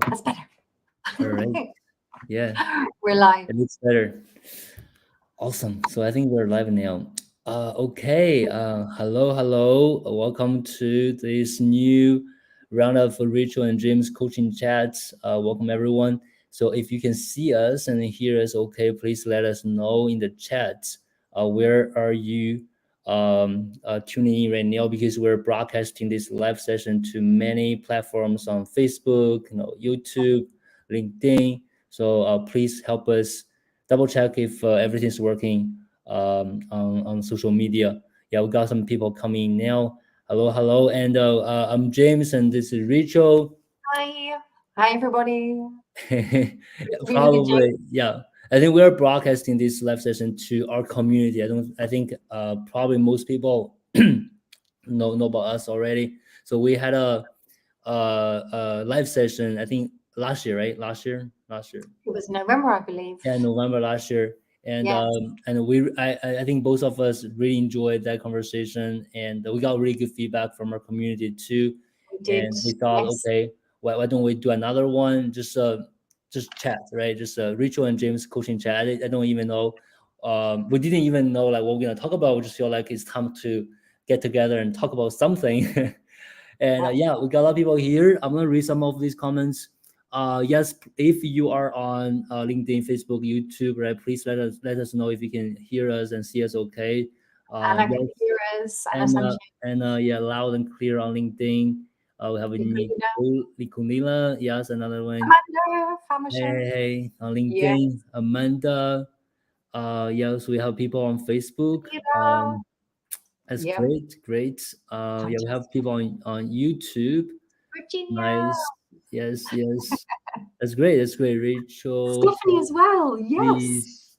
That's better. All right. Yeah, We're live. it looks better. Awesome. So I think we're live now. Okay. Hello, hello. Welcome to this new round of Rachel and James coaching chats. Welcome everyone. So if you can see us and hear us, okay, please let us know in the chat. Where are you tuning in right now? Because we're broadcasting this live session to many platforms on Facebook, YouTube, LinkedIn. So please help us double check if everything's working on social media. Yeah, we got some people coming now. Hello, hello, and I'm James, and this is Rachel. Hi. Hi, everybody. We need a Probably, yeah. I think we're broadcasting this live session to our community. I think probably most people know about us already. So we had a live session. I think last year, right? Last year. It was November, I believe. Yeah, November last year, Yes, and I think both of us really enjoyed that conversation, and we got really good feedback from our community too, we did. and we thought, Yes. okay, why don't we do another one? Just chat, right? Just Rachel and James coaching chat. I don't even know, we didn't even know like what we're gonna talk about. We just feel like it's time to get together and talk about something. And Yep. yeah, we got a lot of people here. I'm gonna read some of these comments. Yes, if you are on LinkedIn, Facebook, YouTube, right? Please let us know if you can hear us and see us. Okay. Anna can Yes, hear us. Anna and Sanchez. yeah, loud and clear on LinkedIn. We have a Nicolina. Nicolina. Yes, another one. Amanda. Hey, Famasha. hey, hey, on Yes. LinkedIn. Amanda. Yes, we have people on Facebook. Leila. That's Yep. great, great. Yeah, we have Francesca. people on YouTube. Virginia. Nice. Yes, yes. That's great. That's great. Rachel, Stephanie as well. Yes. please.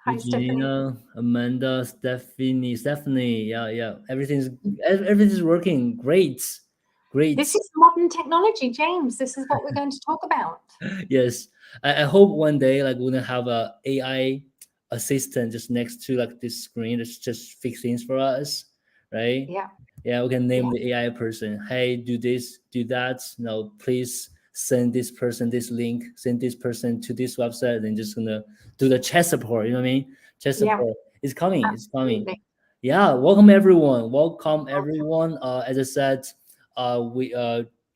Hi, Stephanie. Regina, Amanda, Stephanie. Yeah, yeah. Everything's working. Great. Great. This is modern technology, James. This is what we're going to talk about. Yes. I hope one day like we're gonna have a AI assistant just next to like this screen that's just fix things for us, right? Yeah. Yeah, we can Yeah. name the AI person. Hey, do this, do that. No, please send this person this link, send this person to this website, and just gonna do the chat support. You know what I mean? Chat Yeah. support. It's coming. It's coming. Absolutely. Yeah, welcome everyone. Welcome everyone. As I said, we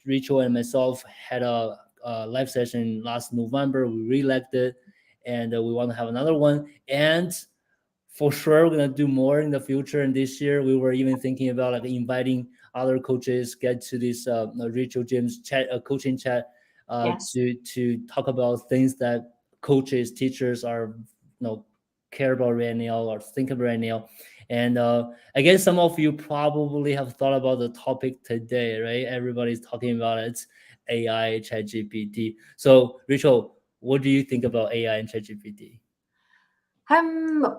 Rachel and myself had a live session last November. We re-elected, and we want to have another one. And for sure, we're gonna do more in the future. And this year, we were even thinking about like inviting other coaches get to this Rachel James chat coaching chat Yes. to talk about things that coaches, teachers are care about right now or think about right now. And I guess some of you probably have thought about the topic today, right? Everybody's talking about it. It's AI, ChatGPT. So, Rachel, what do you think about AI and ChatGPT?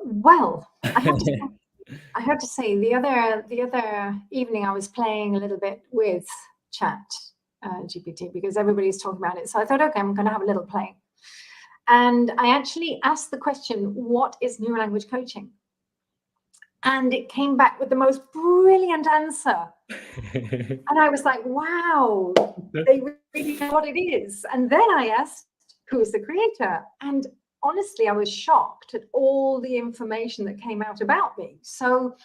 Well, I have to say the other evening I was playing a little bit with Chat GPT because everybody's talking about it. So I thought, okay, I'm going to have a little play. And I actually asked the question, what is neural language coaching? And it came back with the most brilliant answer. And I was like, wow, they really know what it is. And then I asked, who is the creator? And honestly, I was shocked at all the information that came out about me. So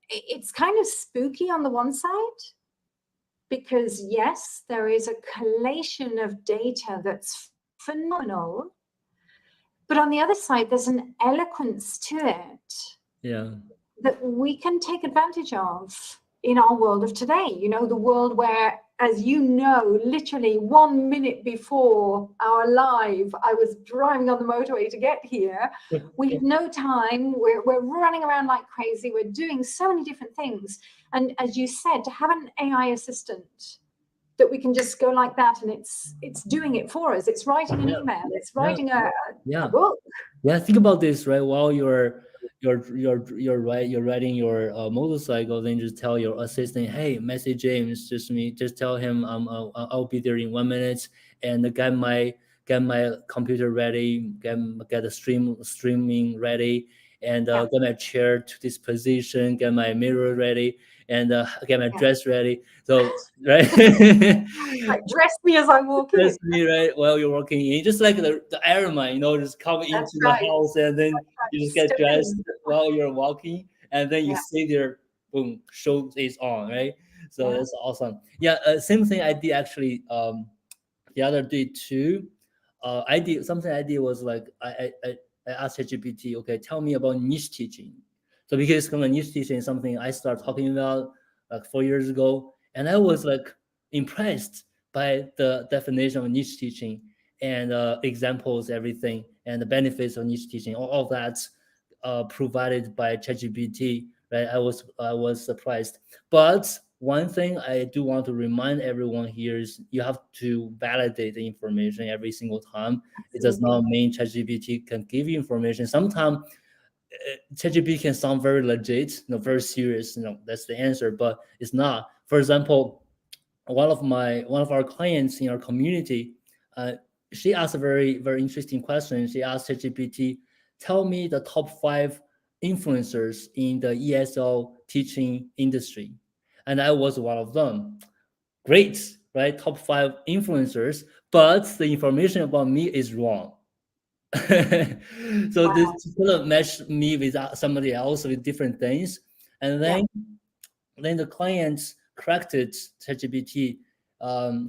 it's kind of spooky on the one side, because yes, there is a collation of data that's phenomenal. But on the other side, there's an eloquence to it Yeah. that we can take advantage of in our world of today. You know, the world where, as you know, literally 1 minute before our live, I was driving on the motorway to get here. We have no time. We're running around like crazy. We're doing so many different things. And as you said, to have an AI assistant that we can just go like that and it's doing it for us. It's writing an Yeah. email. It's Yeah. writing a Yeah. book. Yeah, think about this, right? While you're riding your motorcycle, then just tell your assistant, "Hey, message James, just tell him I'll be there in 1 minute, and get my computer ready, get the streaming ready, and Yeah. get my chair to this position, get my mirror ready." and get my Yeah. dress ready. So right, Like, dress me as I walk in. dress me right while you're walking in, just like the Iron Man, just come That's into the right. house and then you just get Step dressed in. while you're walking, and then you Yeah. sit there, boom, show is on, right? So Yeah. that's awesome. Yeah, same thing I did actually. The other day too. I did something I did was like I asked ChatGPT, okay, tell me about niche teaching. So because kind of niche teaching is something I started talking about like 4 years ago, and I was like impressed by the definition of niche teaching and examples, everything, and the benefits of niche teaching, all of that provided by ChatGPT. Right, I was surprised. But one thing I do want to remind everyone here is you have to validate the information every single time. It does Absolutely. not mean ChatGPT can give you information. Sometimes ChatGPT can sound very legit, very serious. That's the answer, but it's not. For example, one of our clients in our community, uh, she asked a very interesting question. She asked ChatGPT, tell me the top 5 influencers in the ESL teaching industry, and I was one of them. Great, right? Top 5 influencers, but the information about me is wrong. So this Wow. sort of match me with somebody else with different things, and Yeah. then the clients corrected ChatGPT.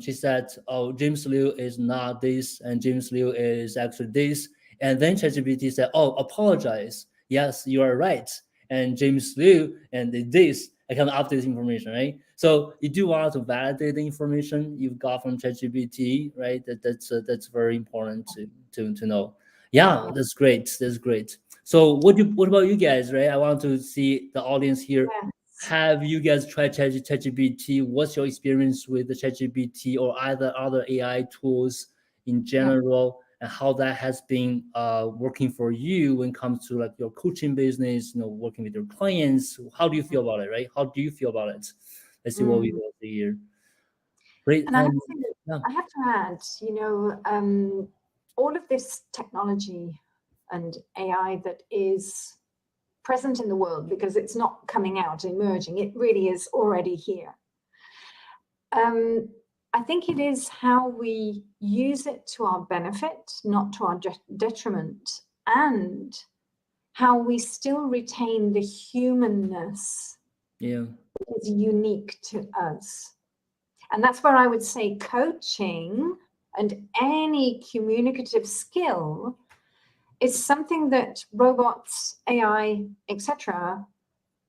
She said, "Oh, James Liu is not this, and James Liu is actually this." And then ChatGPT said, "Oh, apologize. Yes, you are right. And James Liu and this." I can update this information, right? So you do want to validate the information you've got from ChatGPT, right? That's very important to know. Yeah, Yeah. that's great. That's great. So what about you guys, right? I want to see the audience here. Yes. Have you guys tried ChatGPT? What's your experience with the ChatGPT or either other AI tools in Yeah. general, and how that has been working for you when it comes to like your coaching business, working with your clients? How do you feel about it, right? How do you feel about it? Let's see what we Mm. go here. Great. And And yeah, I have to add, all of this technology and AI that is present in the world, because it's not coming out, emerging, it really is already here. Um, I think it is how we use it to our benefit, not to our detriment, and how we still retain the humanness yeah, that is unique to us. And that's where I would say coaching and any communicative skill is something that robots, AI, etc.,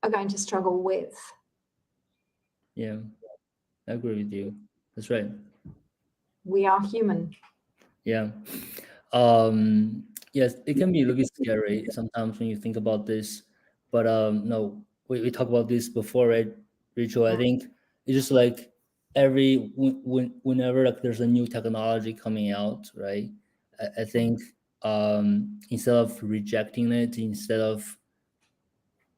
are going to struggle with. yeah. I agree with you. That's right. We are human. Yeah. Yes, it can be a little bit scary sometimes when you think about this, but no, we talked about this before, right, Rachel? I Yeah, think it's just like whenever like there's a new technology coming out, right? I think instead of rejecting it, instead of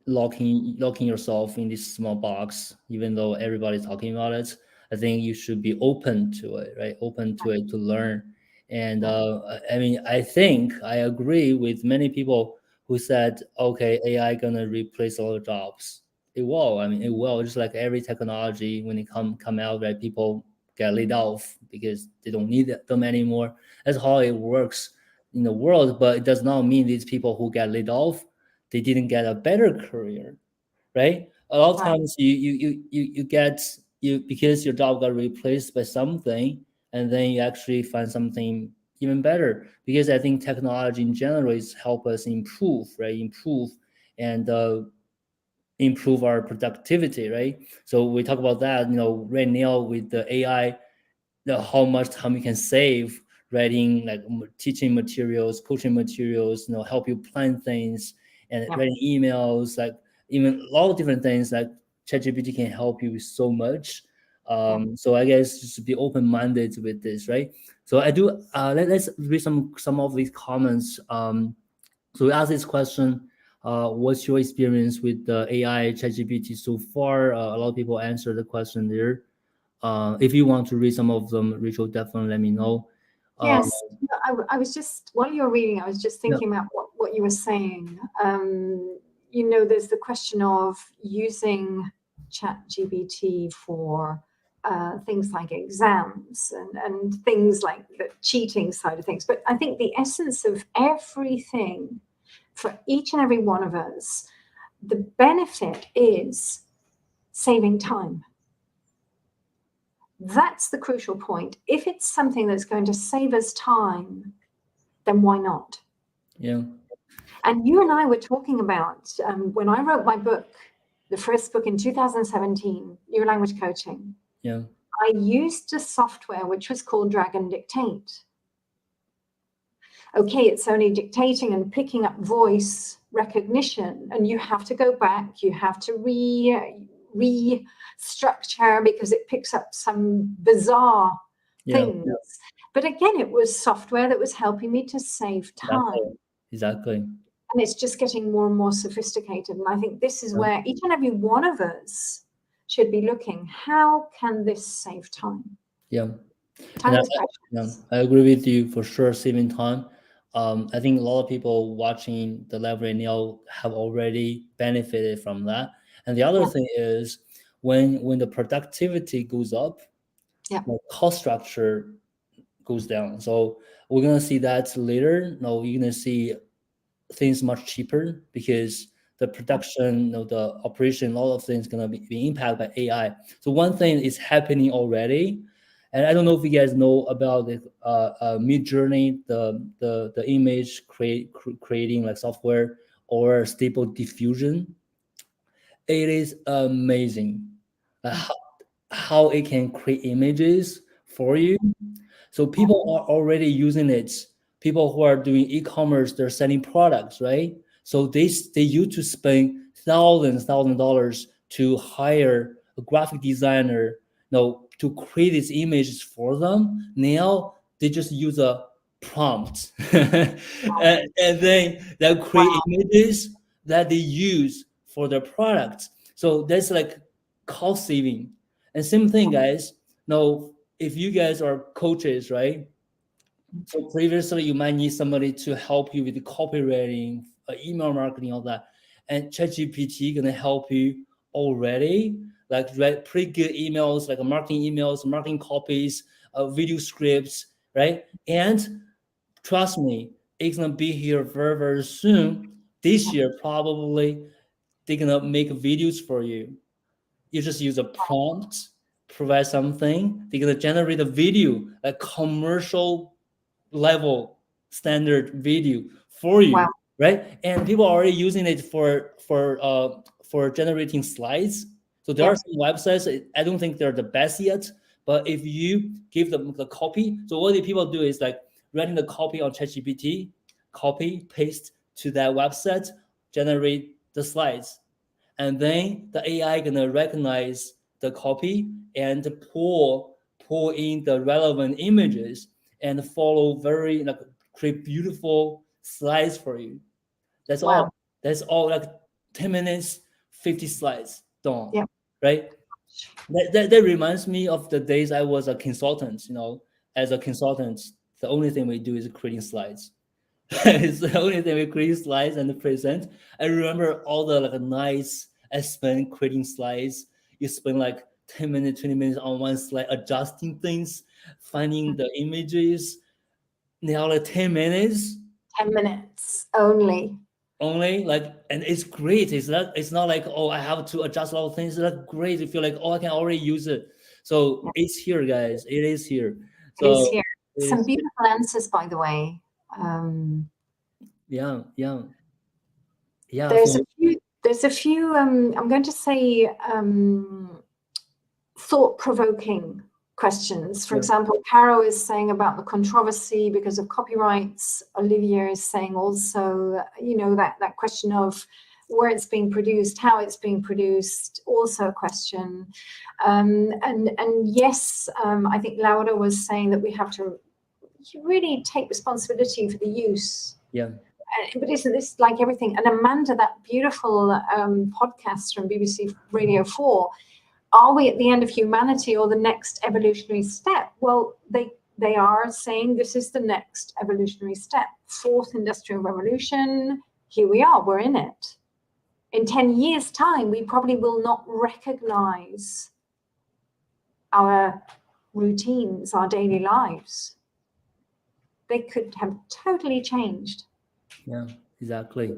locking yourself in this small box, even though everybody's talking about it, I think you should be open to it, right? Open to it to learn. And yeah, I mean, I think I agree with many people who said, okay, AI gonna replace all the jobs. It will. I mean, it will. Just like every technology, when it come out, right? People get laid off because they don't need them anymore. That's how it works in the world. But it does not mean these people who get laid off, they didn't get a better career, right? A lot of right, times you get you because your job got replaced by something, and then you actually find something even better. Because I think technology in general is help us improve, right? Improve and improve our productivity, right? So we talk about that, right now with the AI, how much time you can save writing like teaching materials, coaching materials, help you plan things and yeah, writing emails, like even a lot of different things like ChatGPT can help you with so much. yeah. So I guess just be open-minded with this, right? So I do let's read some of these comments. So we asked this question, what's your experience with the AI ChatGPT so far? A lot of people answer the question there. If you want to read some of them, Rachel, definitely let me know. Um, Yes, no, I was just, while you're reading, I was just yeah, thinking about what you were saying. There's the question of using ChatGPT for things like exams and things like the cheating side of things. But I think the essence of everything for each and every one of us, the benefit is saving time. That's the crucial point. If it's something that's going to save us time, then why not? Yeah. And you and I were talking about when I wrote my book, the first book in 2017, New Language Coaching. Yeah. I used a software which was called Dragon Dictate. Okay, it's only dictating and picking up voice recognition, and you have to go back, you have to restructure because it picks up some bizarre things. Yeah. But again, it was software that was helping me to save time. Exactly. And it's just getting more and more sophisticated. And I think this is where each and every one of us should be looking. How can this save time? Yeah. Time is precious. I agree with you for sure, saving time. I think a lot of people watching the live right now have already benefited from that. And the other thing is when the productivity goes up, the cost structure goes down. So we're gonna see that later. No, you're gonna see things much cheaper because the production, the operation, all of things gonna be impacted by AI. So one thing is happening already, and I don't know if you guys know about the Mid Journey, the image creating like software or Stable Diffusion. It is amazing how it can create images for you. So people are already using it. People who are doing e-commerce, they're selling products, right? So they used to spend thousands of dollars to hire a graphic designer, to create these images for them. Now they just use a prompt, and then they'll create images that they use for their products. So that's like cost saving. And same thing, guys. Now, if you guys are coaches, right? So previously, you might need somebody to help you with the copywriting, email marketing, all that. And ChatGPT gonna help you already, like write pretty good emails, like marketing emails, marketing copies, video scripts, right? And trust me, it's gonna be here very, very soon. This year, probably, they're gonna make videos for you. You just use a prompt, provide something, they're gonna generate a video, a commercial level standard video for you, right? And people are already using it for generating slides. So there are some websites, I don't think they're the best yet, but if you give them the copy, so what the people do is like writing the copy on ChatGPT, copy, paste to that website, generate the slides. And then the AI gonna recognize the copy and pull in the relevant images and follow very like create beautiful slides for you. That's all. That's all, like 10 minutes, 50 slides done. Right? That reminds me of the days I was a consultant. As a consultant, the only thing we do is creating slides. It's the only thing we create slides and present. I remember all the like nights I spent creating slides. You spend like 10 minutes, 20 minutes on one slide, adjusting things, finding the images. Now like 10 minutes. 10 minutes only. And it's great. It's not like, oh, I have to adjust a lot of things. It's like great. You feel like, oh, I can already use it. So it's here, guys. It is here. So it is here. Some beautiful answers, by the way. Yeah. There's a few. I'm going to say thought-provoking questions. For example, Caro is saying about the controversy because of copyrights. Olivia is saying also, that question of where it's being produced, how it's being produced, also a question. And yes, I think Laura was saying that we have to really take responsibility for the use. Yeah. But isn't this like everything? And Amanda, that beautiful podcast from BBC Radio 4, are we at the end of humanity or the next evolutionary step? Well, they are saying this is the next evolutionary step. Fourth industrial revolution. Here we are. We're in it. in 10 years' time, we probably will not recognize our routines, our daily lives. They could have totally changed. Yeah, exactly.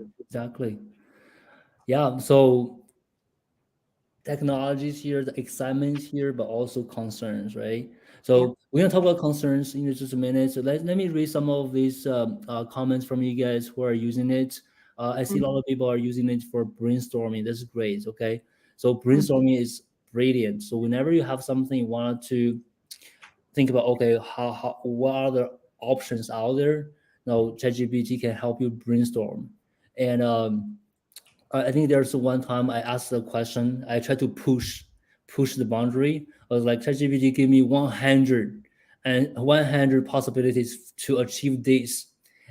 Yeah, so technologies here, the excitement here, but also concerns, right? Yeah. So we're gonna talk about concerns in just a minute. So let me read some of these comments from you guys who are using it. I see a lot of people are using it for brainstorming. That's great. Okay, so brainstorming is brilliant. So whenever you have something you want to think about, okay, how what are the options out there? Now, ChatGPT can help you brainstorm, and I think there's one time I asked a question. I tried to push the boundary. I was like, ChatGPT, give me 100 possibilities to achieve this.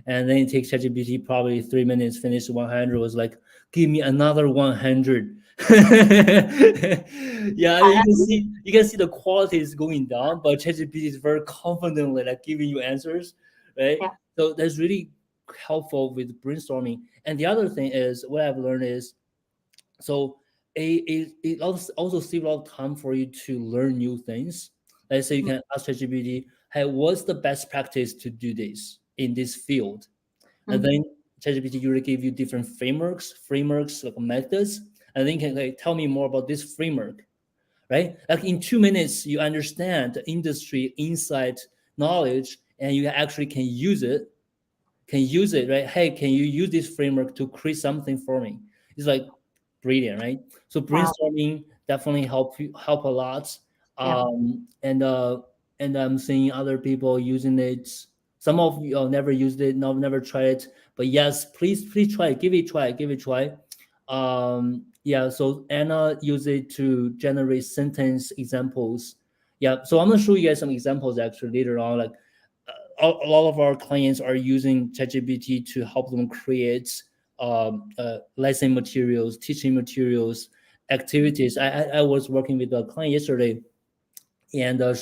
And then it takes ChatGPT probably 3 minutes, finish 100. Was like, give me another 100. Yeah, you can see the quality is going down, but ChatGPT is very confidently like giving you answers, right? Yeah. So that's really helpful with brainstorming. And the other thing is what I've learned is so it also saves a lot of time for you to learn new things. Let's say you can ask ChatGPT, hey, what's the best practice to do this in this field? And then ChatGPT usually give you different frameworks like methods, and then you can like tell me more about this framework, right? Like in 2 minutes, you understand the industry insight knowledge, and you actually can use it, right? Hey, can you use this framework to create something for me? It's like brilliant, right? So Wow. brainstorming definitely help a lot. Yeah. And I'm seeing other people using it. Some of you never used it, no, never tried it, but yes, please try it. Give it a try. Yeah. So Anna used it to generate sentence examples. Yeah. So I'm gonna show you guys some examples actually later on. Like a lot of our clients are using ChatGPT to help them create lesson materials, teaching materials, activities. I was working with a client yesterday, and uh,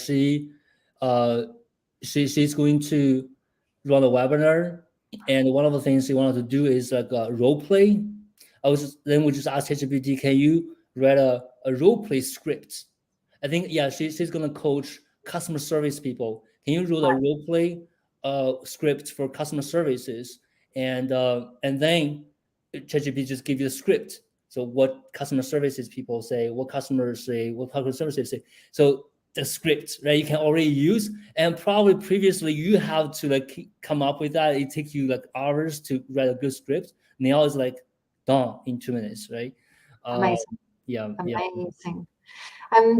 she's going to run a webinar, and one of the things she wanted to do is like a role play. Then we just asked ChatGPT, can you write a role play script? I think yeah, she's gonna coach customer service people. Can you write a role play script for customer services? And then ChatGPT just give you the script. So what customer services people say, what customers say, what customer services say. So the script, right? You can already use, and probably previously you have to like come up with that. It takes you like hours to write a good script. Now it's like done in 2 minutes, right? Uh, Amazing. yeah. Amazing.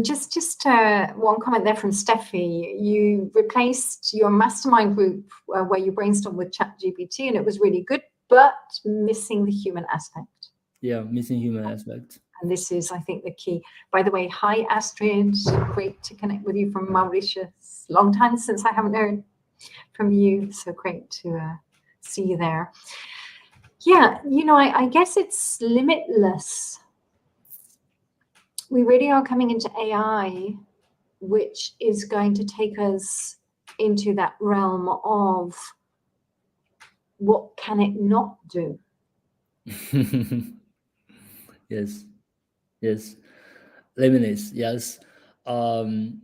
Just one comment there from Steffi. You replaced your mastermind group where you brainstormed with ChatGPT, and it was really good, but missing the human aspect. Yeah, missing human aspect. And this is, I think, the key. By the way, hi, Astrid. Great to connect with you from Mauritius. Long time since I haven't heard from you. So great to see you there. Yeah, I guess it's limitless. We really are coming into AI, which is going to take us into that realm of what can it not do? Yes, limitless. Yes. Um,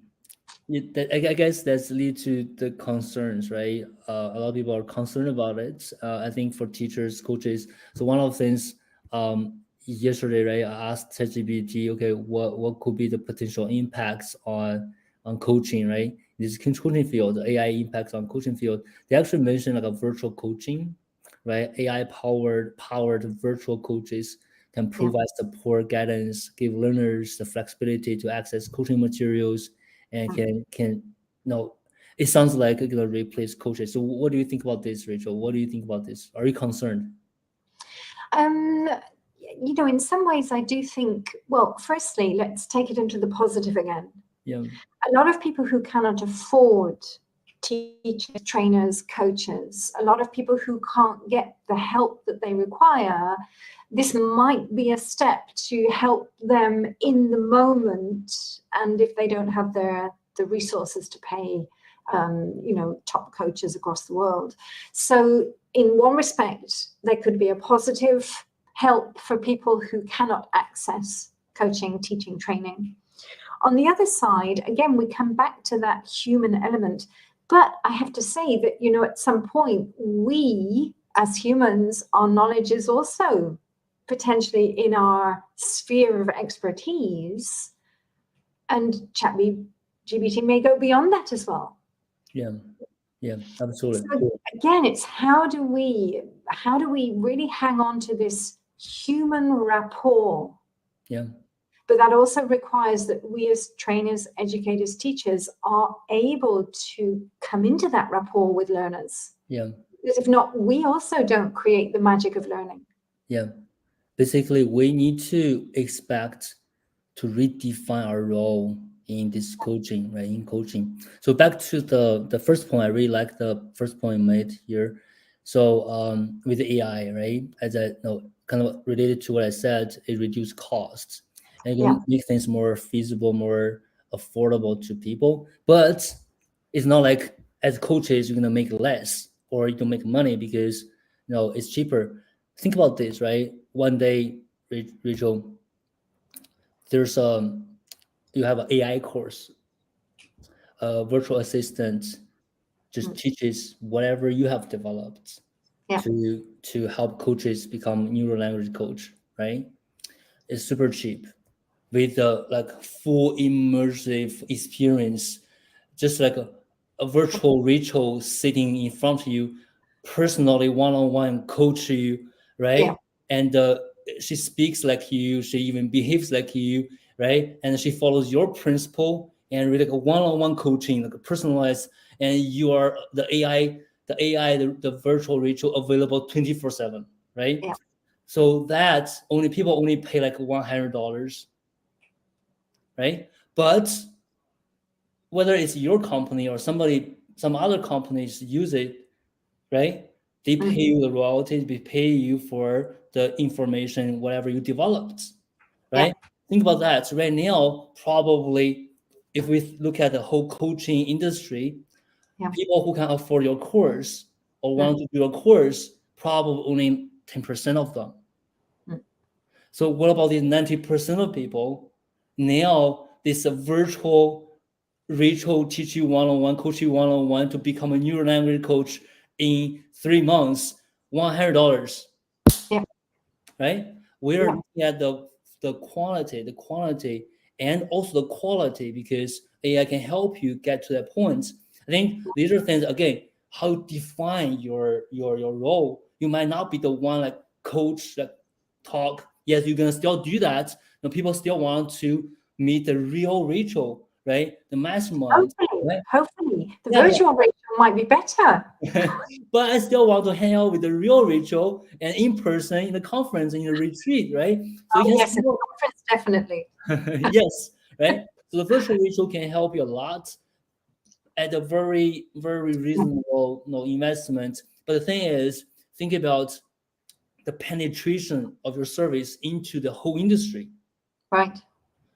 I guess that's lead to the concerns, right? A lot of people are concerned about it. I think for teachers, coaches. So one of the things yesterday, right? I asked ChatGPT, okay, what could be the potential impacts on coaching, right? This coaching field, the AI impacts on coaching field. They actually mentioned like a virtual coaching, right? AI powered virtual coaches can Yeah. provide support, guidance, give learners the flexibility to access coaching materials, and can no. It sounds like it's gonna replace coaches. So what do you think about this, Rachel? What do you think about this? Are you concerned? In some ways, I do think, well, firstly, let's take it into the positive again. Yeah. A lot of people who cannot afford teachers, trainers, coaches, a lot of people who can't get the help that they require, this might be a step to help them in the moment. And if they don't have the resources to pay, top coaches across the world. So in one respect, there could be a positive help for people who cannot access coaching, teaching, training. On the other side, again, we come back to that human element. But I have to say that, you know, at some point, we as humans, our knowledge is also potentially in our sphere of expertise. And ChatGPT may go beyond that as well. Yeah, absolutely. So again, it's how do we really hang on to this human rapport? Yeah. But that also requires that we as trainers, educators, teachers are able to come into that rapport with learners. Yeah. Because if not, we also don't create the magic of learning. Yeah. Basically, we need to expect to redefine our role in this coaching, right? In coaching. So back to the first point, I really like the first point made here. So with AI, right? As I know, kind of related to what I said, it reduces costs and it can make things more feasible, more affordable to people. But it's not like as coaches you're gonna make less or you don't make money because it's cheaper. Think about this, right? One day, Rachel, there's you have an AI course, a virtual assistant just teaches whatever you have developed to help coaches become neuro language coach, right? It's super cheap with like full immersive experience, just like a virtual Rachel sitting in front of you, personally one-on-one coach you, right? Yeah. And she speaks like you, she even behaves like you, right? And she follows your principle and really like a one-on-one coaching, like a personalized, and you are the virtual Rachel available 24/7, right? Yeah. So that people only pay like $100, right? But whether it's your company or some other companies use it, right? They pay you the royalties, they pay you for the information, whatever you developed, right? Think about that. So right now, probably, if we look at the whole coaching industry, people who can afford your course or want to do a course, probably only 10% of them. So what about the 90% of people? Now this virtual Rachel teach you one-on-one, coach you one-on-one to become a neuro language coach in 3 months, $100. Yeah. Right? We're looking at the quantity, and also the quality because AI can help you get to that point. I think these are things again, how you define your role. You might not be the one like coach that talk. Yes, you're gonna still do that. People still want to meet the real Rachel, right? The mastermind. Right? Hopefully, the virtual Rachel might be better. But I still want to hang out with the real Rachel and in person in the conference in the retreat, right? So Yes, in the conference, definitely. yes, right. So the virtual Rachel can help you a lot at a very, very reasonable investment. But the thing is, think about the penetration of your service into the whole industry. Right.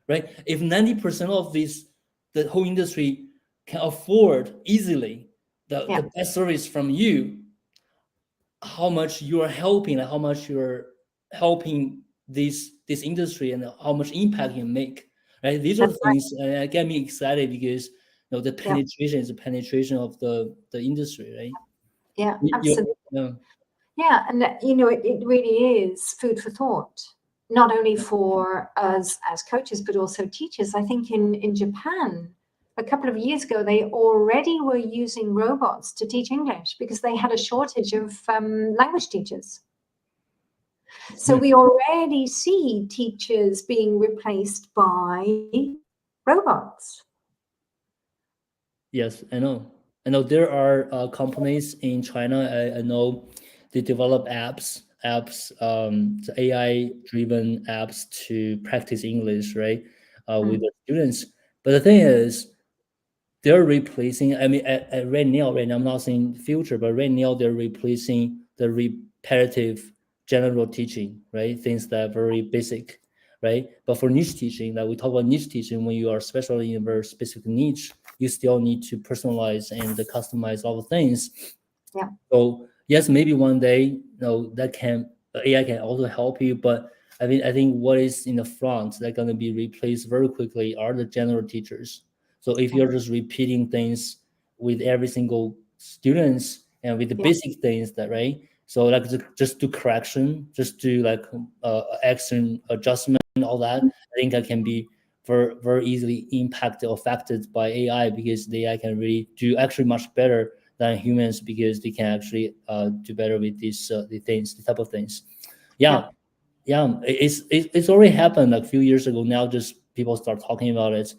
Right. If 90% of the whole industry can afford easily the best service from you, how much you are helping and how much you're helping this industry and how much impact you can make, right? These are things that get me excited because the penetration is the penetration of the industry, right? Yeah, absolutely. Yeah, and it really is food for thought, not only for us as coaches but also teachers. I think in Japan a couple of years ago, they already were using robots to teach English because they had a shortage of language teachers. So we already see teachers being replaced by robots. Yes, I know. There are companies in China. I know they develop apps, the AI-driven apps to practice English, right, with the students. But the thing is, they're replacing. I mean, right now, I'm not saying future, but right now they're replacing the repetitive general teaching, right? Things that are very basic, right? But for niche teaching, that we talk about niche teaching, when you are especially in a very specific niche, you still need to personalize and customize all the things. Yeah. So yes, maybe one day, that can AI can also help you, but I think what is in the front that going to be replaced very quickly are the general teachers. So if Okay. you're just repeating things with every single students and with the Yeah. basic things that right, so like just do correction, just do like action adjustment, all that. I think that can be very easily impacted or affected by AI because the AI can really do actually much better than humans because they can actually do better with these the things, the type of things. Yeah. Yeah, yeah, it's already happened like a few years ago. Now just people start talking about it,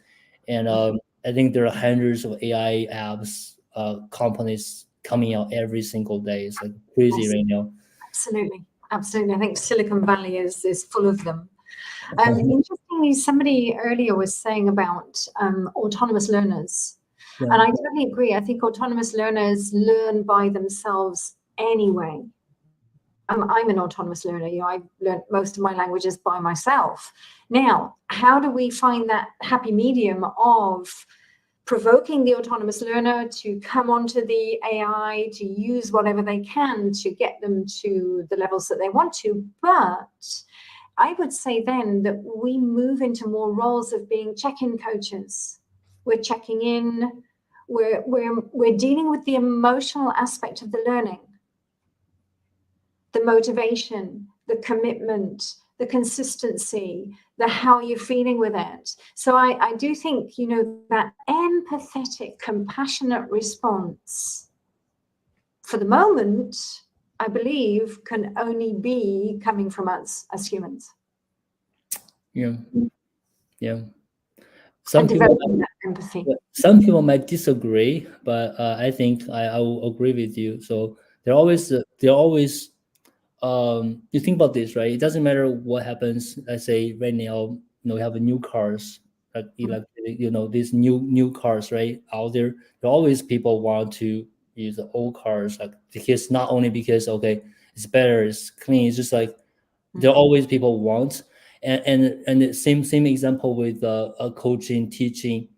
and I think there are hundreds of AI apps companies coming out every single day. It's like crazy Yes. right now. Absolutely. Absolutely. I think Silicon Valley is full of them. Interestingly, somebody earlier was saying about autonomous learners. Yeah, And I totally agree. I think autonomous learners learn by themselves anyway. I'm an autonomous learner. I've learned most of my languages by myself. Now, how do we find that happy medium of provoking the autonomous learner to come onto the AI, to use whatever they can to get them to the levels that they want to? But I would say then that we move into more roles of being check-in coaches. We're checking in. We're dealing with the emotional aspect of the learning, the motivation, the commitment, the consistency, the how you're feeling with it. So I do think, that empathetic, compassionate response for the moment, I believe, can only be coming from us as humans. yeah, yeah. And Some people developing that empathy. some people might disagree, but I think I will agree with you. So they're always you think about this, right? It doesn't matter what happens. Let's say right now, we have new cars, like electric, these new cars, right, out there. There are always people want to use the old cars, like because not only because okay, it's better, it's clean. It's just like there are always people want, and the same example with coaching, teaching.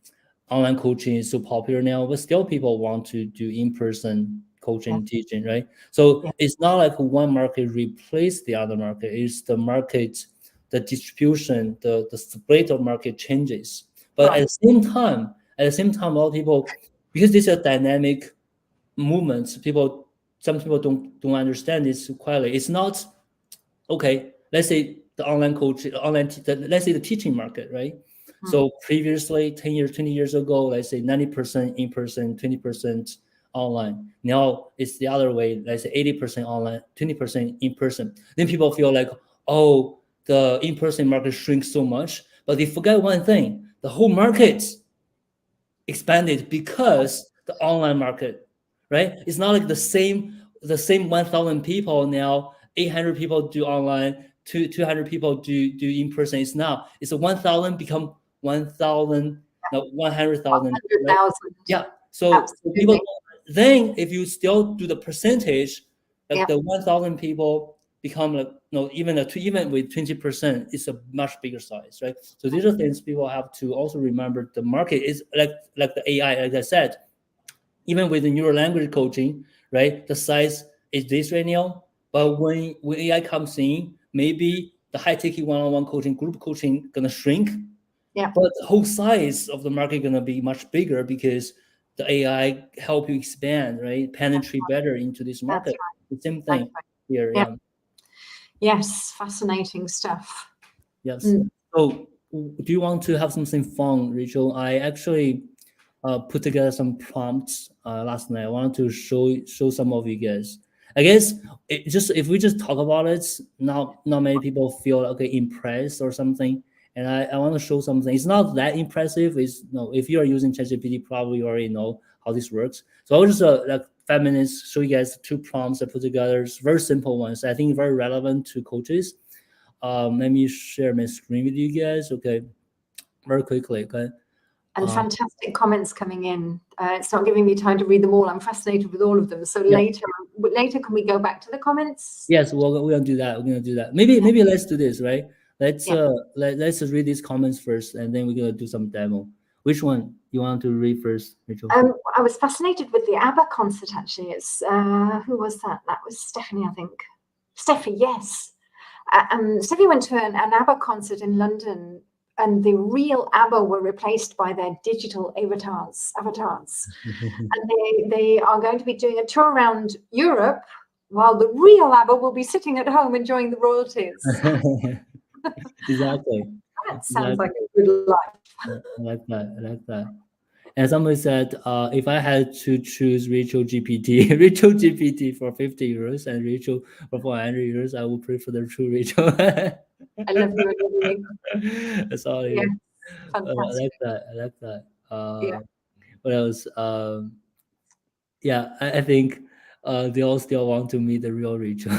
Online coaching is so popular now, but still people want to do in-person Yeah, coaching, teaching, right? So yeah, it's not like one market replace the other market. It's the market, the distribution, the split of market changes. But right. at the same time, a lot of people, because this is a dynamic movement, some people don't understand this quietly. It's not okay. Let's say the online coach, let's say the teaching market, right? Mm, So previously, 10 years, 20 years ago, let's say 90% in person, 20% online. Now it's the other way. Let's say 80% online, 20% in person. Then people feel like, oh, the in person market shrinks so much, but they forget one thing: the whole market expanded because the online market, right? It's not like the same 1,000 people now. 800 people do online, 200 people do in person. It's a 1,000 become 1,000, no 100,000, right? 100,000. Yeah. So people Absolutely. then if you still do the percentage, like Yeah, the 1,000 people become like no even with 20%, it's a much bigger size, right? So these are things people have to also remember. The market is like the AI, like I said, even with the neural language coaching, right? The size is this right now, but when AI comes in, maybe the high ticket one-on-one coaching, group coaching gonna shrink, yeah, but the whole size of the market gonna be much bigger because the AI help you expand, right? Penetrate better into this that's market. right. The same That's thing right. here, Yeah. yeah. Yes, fascinating stuff. Yes. Mm. So, do you want to have something fun, Rachel? I actually put together some prompts last night. I wanted to show some of you guys. I guess just if we just talk about it, not many people feel okay impressed or something. And I want to show something. It's not that impressive. It's no. If you are using ChatGPT, probably you already know how this works. So I'll just like 5 minutes show you guys two prompts I put together. It's very simple ones. I think very relevant to coaches. Let me share my screen with you guys. Okay, very quickly. Okay. And Um, fantastic comments coming in. It's not giving me time to read them all. I'm fascinated with all of them. So yeah. later, can we go back to the comments? Yes, we're gonna do that. We're gonna do that. Maybe let's do this, right? Let's Yeah. let's just read these comments first, and then we're gonna do some demo. Which one you want to read first, Rachel? I was fascinated with the ABBA concert. Actually, it's who was that? That was Stephanie, I think. Steffi, yes. Steffi went to an ABBA concert in London, and the real ABBA were replaced by their digital avatars. And they are going to be doing a tour around Europe while the real ABBA will be sitting at home enjoying the royalties. Exactly. That sounds like a good life. I like that. I like that. And somebody said, if I had to choose Rachel GPT, Rachel GPT for 50 euros and Rachel for 400 euros, I would prefer the true Rachel. I love you. I love you. That's all it Yeah, is. I fantastic. like that. I like that. Yeah. What else? Yeah, I think they all still want to meet the real Rachel.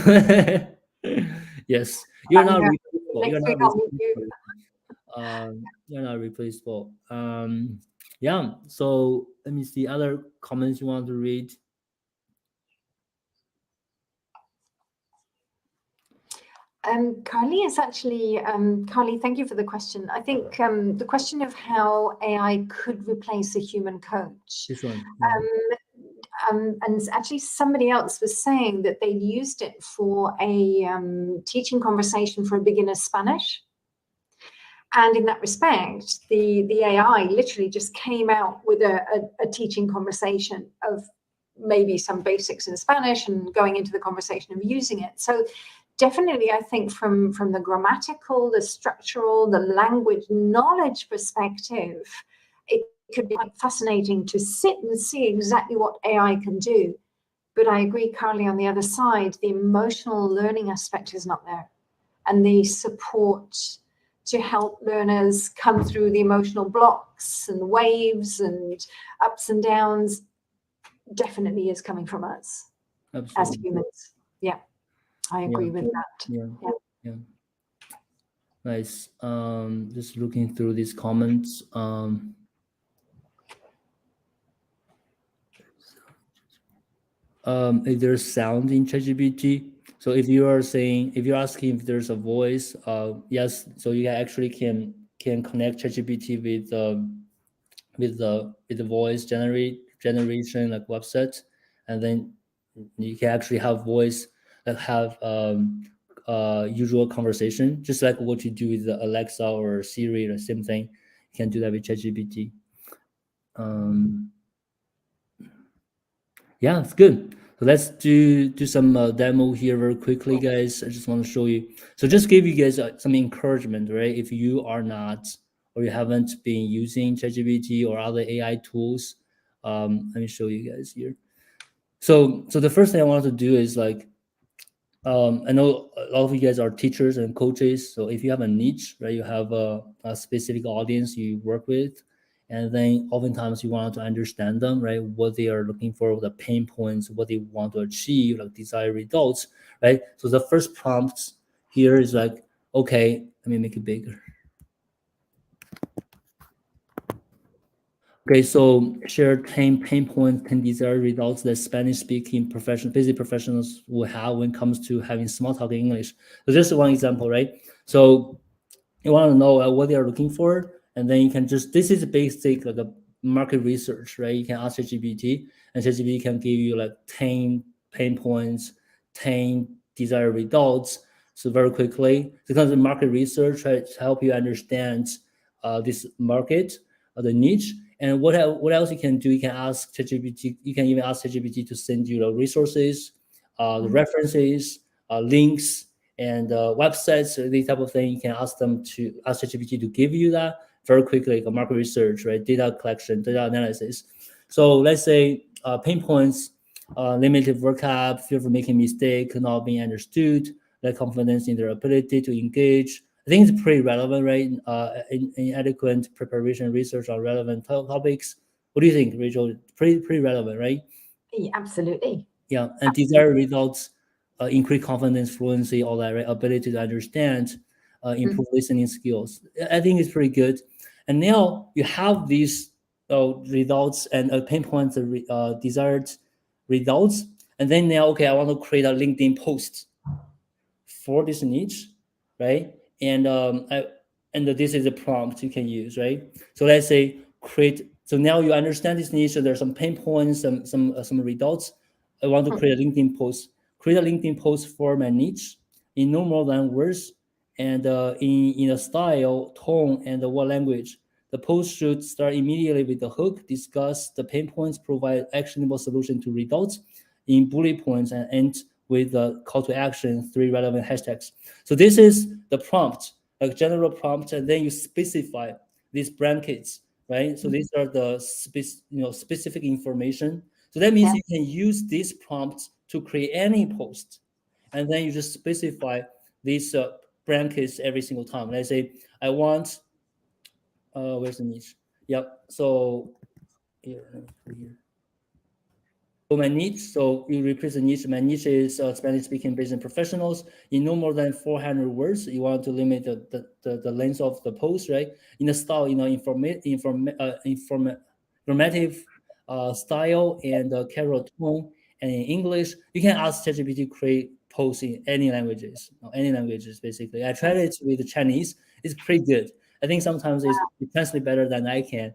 Yes, you're not replaceable. You're Next not week I'll meet you. replaceable. You're not replaceable. Yeah. So let me see other comments you want to read. Carly is actually, Carly, thank you for the question. I think the question of how AI could replace a human coach. This one. And actually somebody else was saying that they used it for a teaching conversation for a beginner's Spanish. And in that respect, the AI literally just came out with a teaching conversation of maybe some basics in Spanish and going into the conversation of using it. So definitely, I think from the grammatical, the structural, the language knowledge perspective, it could be quite fascinating to sit and see exactly what AI can do. But I agree, Carly, on the other side, the emotional learning aspect is not there. And the support to help learners come through the emotional blocks and waves and ups and downs definitely is coming from us. Absolutely. As humans. Yeah, I agree with that. Yeah. Nice. Just looking through these comments. If there's sound in ChatGPT, so if you are saying, if you're asking if there's a voice, yes, so you actually can connect ChatGPT with the voice generation like website, and then you can actually have voice that have usual conversation, just like what you do with the Alexa or Siri, the same thing. You can do that with ChatGPT. Yeah, it's good. So let's do some demo here very quickly, guys. I just want to show you. So just give you guys some encouragement, right? If you are not or you haven't been using ChatGPT or other AI tools, let me show you guys here. So the first thing I want to do is like, I know a lot of you guys are teachers and coaches. So if you have a niche, right, you have a specific audience you work with, and then oftentimes you want to understand them, right, what they are looking for, the pain points, what they want to achieve, like desired results, right? So the first prompt here is like, okay, let me make it bigger. Okay, so share 10 pain points, 10 desired results that Spanish-speaking busy professionals will have when it comes to having small talk in English. So just one example, right? So you want to know what they are looking for, and then you can just, this is basic like a market research, right? You can ask ChatGPT, and ChatGPT can give you like 10 pain points, 10 desired results. So very quickly, because the market research tries to help you understand this market, the niche, and what else you can do? You can ask ChatGPT. You can even ask ChatGPT to send you the resources, the references, links, and websites, these type of thing. You can ask ChatGPT to give you that very quickly, like a market research, right? Data collection, data analysis. So let's say pain points, limited vocab, fear of making mistake, not being understood, lack confidence in their ability to engage. I think it's pretty relevant, right? Inadequate preparation research on relevant topics. What do you think, Rachel? Pretty relevant, right? Yeah, absolutely. Yeah, and desired results, increase confidence, fluency, all that, right? Ability to understand, improve listening skills. I think it's pretty good. And now you have these results and pinpoint the desired results. And then now, okay, I want to create a LinkedIn post for this niche, right? And this is a prompt you can use, right? So let's say create. So now you understand this niche. So there's some pain points, some results. I want to create a LinkedIn post. create a LinkedIn post for my niche in no more than words and in a style, tone, and what language. The post should start immediately with the hook, discuss the pain points, provide actionable solution to results in bullet points, and end with a call to action, 3 relevant hashtags. So this is the prompt, a general prompt, and then you specify these brackets, right? So these are the specific information. So that means you can use this prompt to create any post, and then you just specify these brackets every single time. Let's say I want, where's the niche? Yep. So here. So my niche, so you replace the niche. My niche is Spanish-speaking business professionals in no more than 400 words. You want to limit the length of the post, right? In the style, informative style and carol tone, and in English, you can ask ChatGPT to create posts in any languages, basically. I tried it with Chinese. It's pretty good. I think sometimes it translates better than I can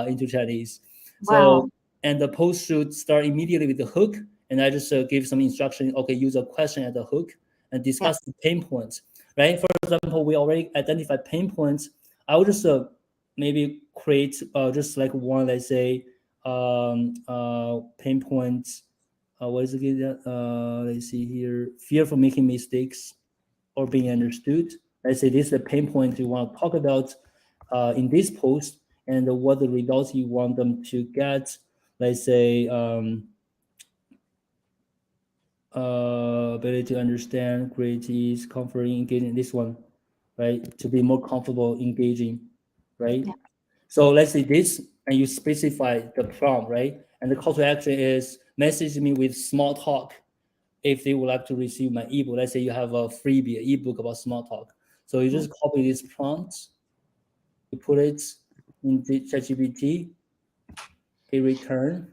into Chinese. So. And the post should start immediately with the hook. And I just give some instruction. Okay, use a question at the hook and discuss the pain points, right? For example, we already identified pain points. I will just maybe create just like one, let's say, pain points. What is it again? Let's see here. Fear for making mistakes or being understood. Let's say this is the pain point you want to talk about in this post, and what the results you want them to get. Let's say ability to understand, creative, comforting, engaging. This one, right? To be more comfortable engaging, right? So let's say this, and you specify the prompt, right? And the call to action is message me with small talk if they would like to receive my ebook. Let's say you have a freebie, an ebook about small talk. So you just copy this prompt, you put it in the ChatGPT, hit return,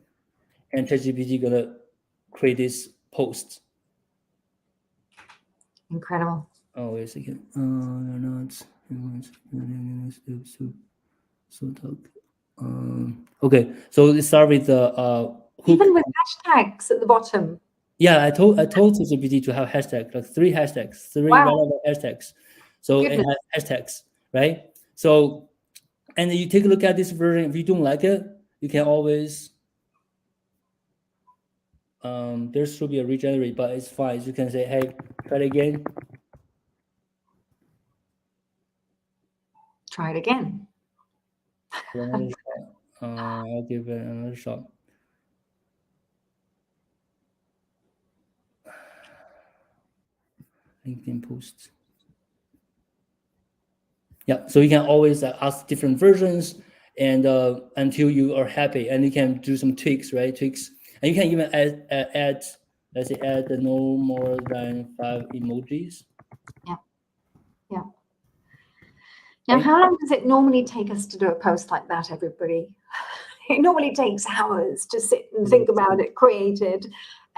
and ChatGPT gonna create this post. Incredible. Oh, wait a second. Okay, so let's start with the hook. Even with hashtags at the bottom. Yeah, I told ChatGPT to have hashtags, like 3 hashtags, 3 relevant hashtags. So it has hashtags, right? So, and you take a look at this version. If you don't like it, you can always there should be a regenerate, but it's fine. You can say, hey, try it again. Try it again. Another shot. I'll give it another shot. LinkedIn posts. Yeah, so you can always ask different versions, and until you are happy, and you can do some tweaks, right? Tweaks, and you can even add let's say add no more than 5 emojis. Yeah. Now, how long does it normally take us to do a post like that, everybody? It normally takes hours to sit and think about it, create it,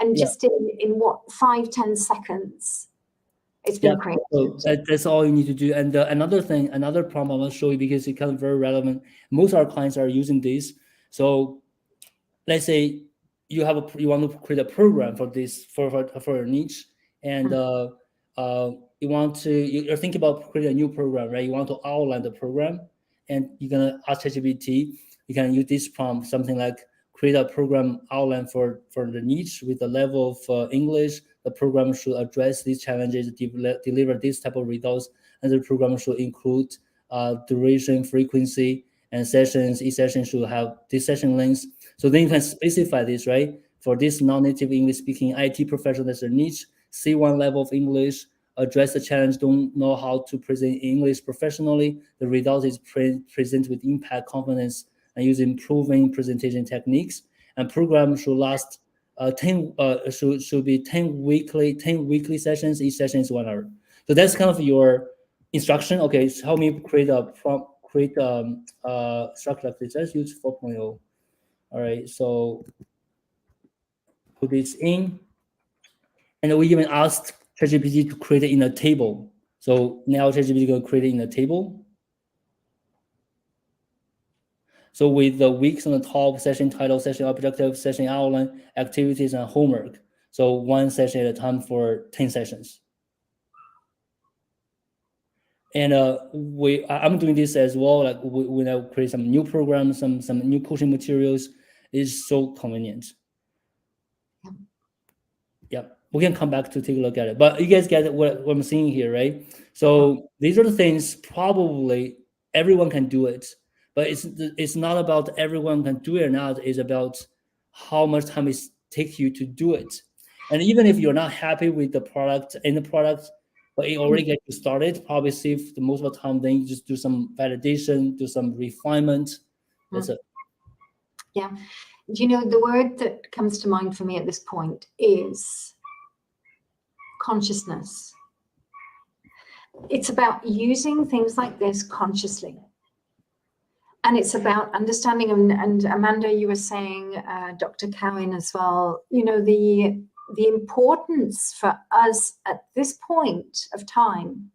and just in what, 5-10 seconds, it's been created. So that's all you need to do. And another prompt I want to show you, because it's kind of very relevant. Most of our clients are using this. So let's say you want to create a program for this for your niche, and you're thinking about creating a new program, right? You want to outline the program, and you're gonna ask ChatGPT. You can use this prompt, something like create a program outline for the niche with the level of English. The program should address these challenges, deliver this type of results, and the program should include duration, frequency, and sessions. Each session should have this session length. So then you can specify this, right? For this non-native English-speaking IT professional, that's their niche, C1 level of English, address the challenge, don't know how to present English professionally. The result is present with impact, confidence, and using proven presentation techniques. And program should last 10 should be 10 weekly sessions. Each session is 1 hour. So that's kind of your instruction. Okay, so help me create a prompt, create structure like this. Let's use 4.0. All right, so put this in, and we even asked ChatGPT to create it in a table. So now ChatGPT is going to create it in a table. So with the weeks on the top, session title, session objective, session outline, activities, and homework. So one session at a time for 10 sessions. And I'm doing this as well. Like we now create some new programs, some new coaching materials. Is so convenient. Yeah, we can come back to take a look at it. But you guys get what I'm seeing here, right? So these are the things probably everyone can do it, but it's not about everyone can do it or not. It's about how much time it takes you to do it. And even if you're not happy with the product, but it already get you started, probably save the most of the time. Then you just do some validation, do some refinement. That's it. Yeah. You know, the word that comes to mind for me at this point is consciousness. It's about using things like this consciously. And it's about understanding, and Amanda, you were saying, Dr. Cowan as well, you know, the importance for us at this point of time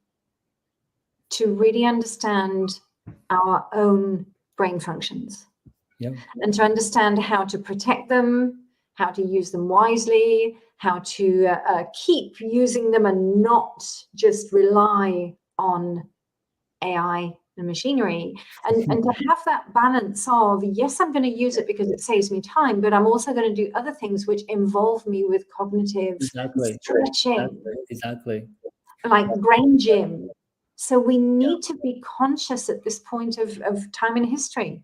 to really understand our own brain functions. Yeah. And to understand how to protect them, how to use them wisely, how to keep using them and not just rely on AI and machinery, and to have that balance of, yes, I'm going to use it because it saves me time, but I'm also going to do other things which involve me with cognitive stretching, exactly, like brain gym. So we need to be conscious at this point of time in history.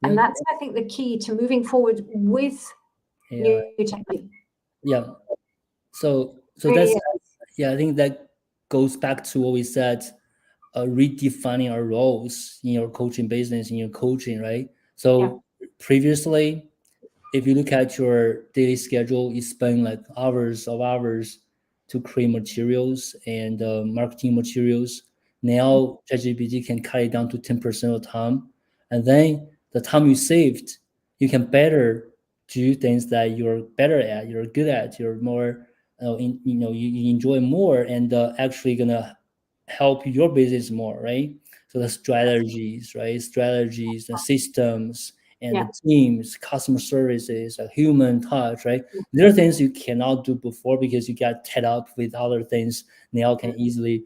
And that's, I think, the key to moving forward with new technology. Yeah. So that's, I think that goes back to what we said, redefining our roles in your coaching business, in your coaching, right? So previously, if you look at your daily schedule, you spend like hours to create materials and marketing materials. Now ChatGPT can cut it down to 10% of the time, and then the time you saved, you can better do things that you're better at, you're good at, you're more, you enjoy more, and actually gonna help your business more, right? So the strategies, right? Strategies, the systems, and the teams, customer services, a human touch, right? There are things you cannot do before because you got tied up with other things. Now can easily,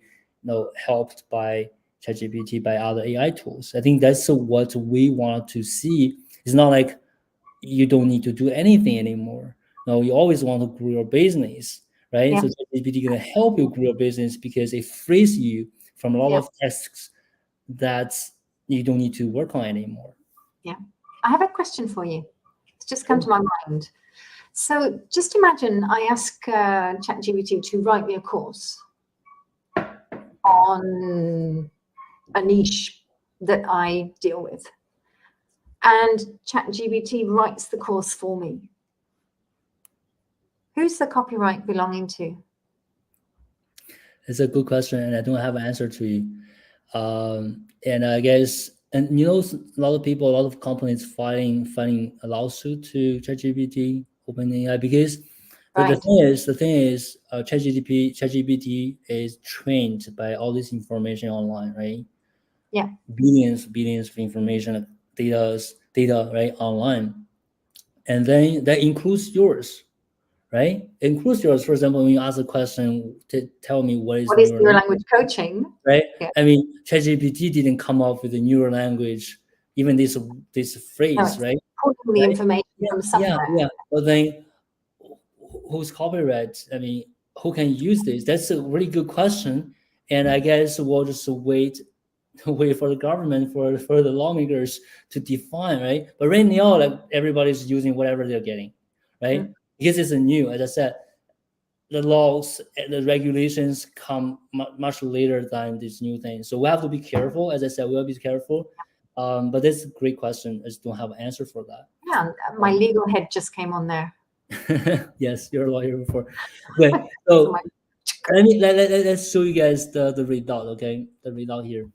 helped by ChatGPT, by other AI tools. I think that's what we want to see. It's not like you don't need to do anything anymore. No, you always want to grow your business, right? So ChatGPT gonna help you grow your business because it frees you from a lot of tasks that you don't need to work on anymore. Yeah. I have a question for you. It's just come to my mind. So just imagine I ask ChatGPT to write me a course on a niche that I deal with. And ChatGPT writes the course for me. Who's the copyright belonging to? It's a good question, and I don't have an answer to you. And I guess, and a lot of people, a lot of companies filing a lawsuit to ChatGPT, OpenAI, because the thing is, ChatGPT is trained by all this information online, right? Yeah. Billions of information, data, right, online, and then that includes yours. Right? It includes yours. For example, when you ask a question, to tell me what is neural language coaching, right? Yeah. I mean, ChatGPT didn't come up with a neural language, even this phrase, right? Putting the information from somewhere. Yeah. But then, who's copyright? I mean, who can use this? That's a really good question, and I guess we'll just wait for the government, for the lawmakers to define, right? But right now, like, everybody's using whatever they're getting, right? Because it's new, as I said, the laws, the regulations come much later than this new thing. So we have to be careful. As I said, we'll be careful. But that's a great question. I just don't have an answer for that. Yeah, my legal head just came on there. Yes, you're a lawyer before. Okay, so let's show you guys the result. Okay, the result here.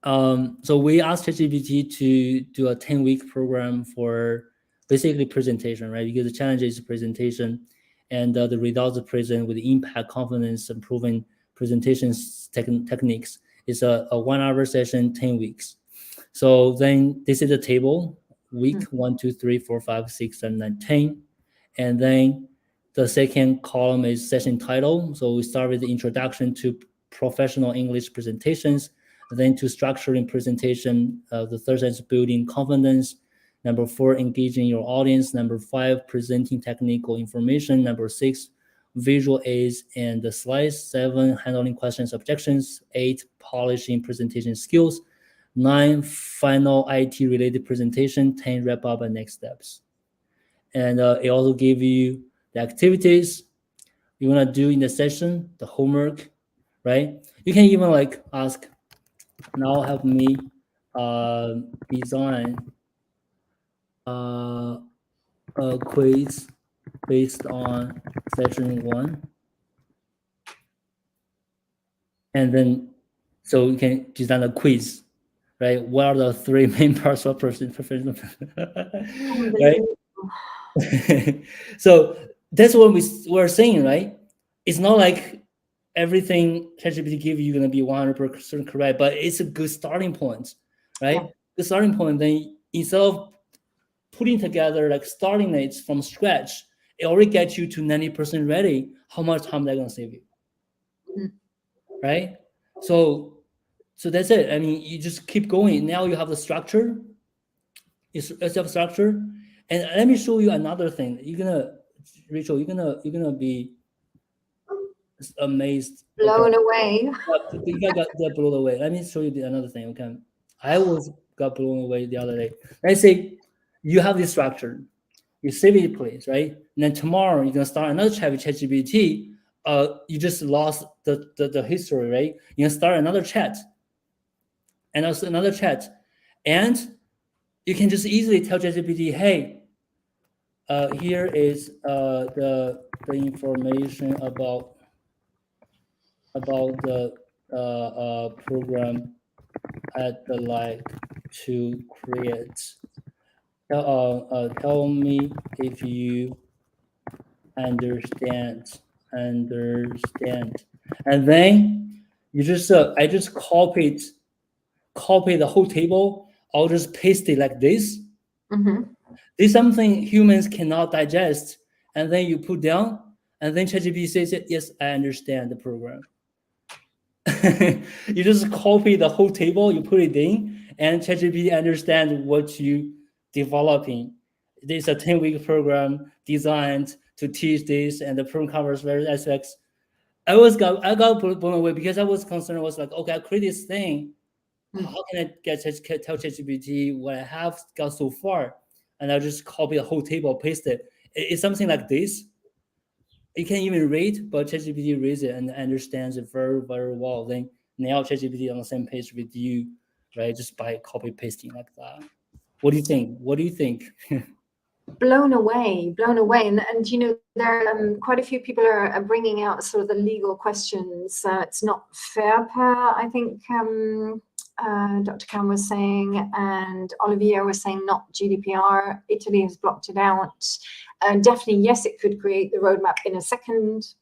So we asked ChatGPT to do a 10-week program for basically presentation, right? Because the challenge is presentation, and the results present with impact, confidence, and proven presentations techniques is a 1-hour session, 10 weeks. So then this is a table, week 1, 2, 3, 4, 5, 6, 7, 9, 10. And then the second column is session title. So we start with the introduction to professional English presentations, then to structuring presentation. The third is building confidence. Number 4, engaging your audience. Number 5, presenting technical information. Number 6, visual aids and the slides. 7, handling questions, objections. 8, polishing presentation skills. 9, final IT related presentation. 10, wrap up and next steps. And it also give you the activities you want to do in the session, the homework, right? You can even like ask, now help me design a quiz based on session 1. And then, so you can design a quiz, right? What are the 3 main parts of professional, right? So that's what we're saying, right? It's not like everything ChatGPT give you going to be 100% correct, but it's a good starting point, right? Yeah. The starting point. Then instead of putting together like starting it from scratch, it already gets you to 90% ready. How much time they're going to save you, right? So that's it. I mean, you just keep going. Now you have the structure. It's a structure. And let me show you another thing. Rachel, you're gonna be amazed. Okay, Blown away. you got blown away. Let me show you another thing. Okay, I got blown away the other day. Let's say you have this structure, you save it in place, right? And then tomorrow you're gonna start another chat with ChatGPT. You just lost the history, right? You're gonna start another chat, and also another chat, and you can just easily tell ChatGPT, hey, here is the information about the program I'd like to create. Tell me if you understand, and then you just I just copy the whole table. I'll just paste it like this. Mm-hmm. This is something humans cannot digest, and then you put down, and then ChatGPT says, yes, I understand the program. You just copy the whole table, you put it in, and ChatGPT understands what you developing. This is a 10-week program designed to teach this, and the program covers various aspects. I got blown away because I was concerned. I was like, okay, I create this thing. How can I tell ChatGPT what I have got so far? And I just copy the whole table, paste it. It's something like this. You can even read, but ChatGPT reads it and understands it very, very well. Then now ChatGPT on the same page with you, right? Just by copy pasting like that. What do you think? What do you think? Blown away. And you know, there are quite a few people are bringing out sort of the legal questions. It's not FAIRPA, I think Dr. Khan was saying, and Olivier was saying not GDPR. Italy has blocked it out. Definitely, yes, it could create the roadmap in a second.